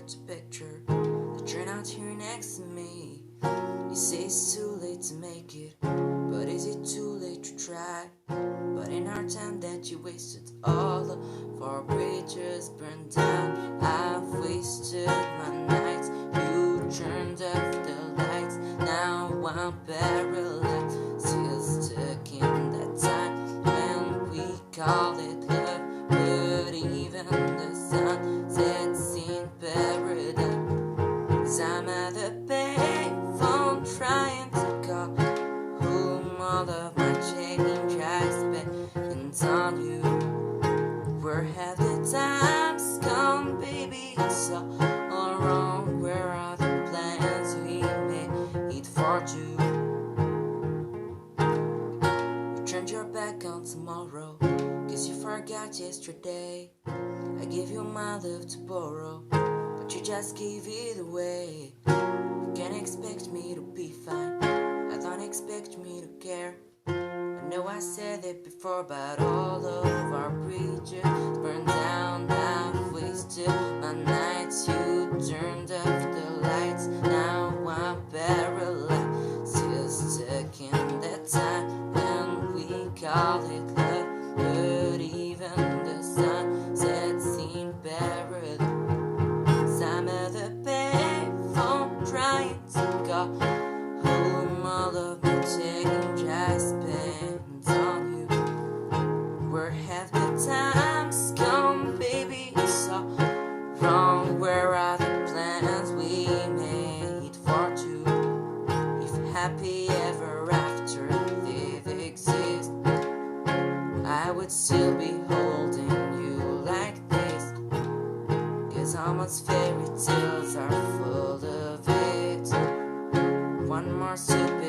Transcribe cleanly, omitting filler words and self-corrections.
to picture that you're not here next to me. You say it's too late to make it, but is it too late to try? But in our time that you wasted, all of our bridges burned down. I've wasted my nights, you turned off the lights. Now I'm paralyzed, still stuck in that time when we call it love. But even the sun sets in paradise. I'm at the payphone trying to call home. All of my change I spent on you. Where have the times gone, baby? It's all wrong. Where are the plans we made for you? You turned your back on tomorrow, 'cause you forgot yesterday. I gave you my love to borrow, but you just gave it away. You can't expect me to be fine, I don't expect me to care. I know I said it before, but all of our bridges burned down. I've wasted my nights, you turned off the lights. Now I'm paralyzed, still stuck in that time when we call it love. But even the sun sets in paradise. I'm at the payphone trying to call home. All of my change I spent on you. Where have the times gone, baby? It's all wrong. Where are the plans we made for two? If happy ever after did exist, I would still be holding you like this. 'Cause almost fairy tales are full of it. One more stupid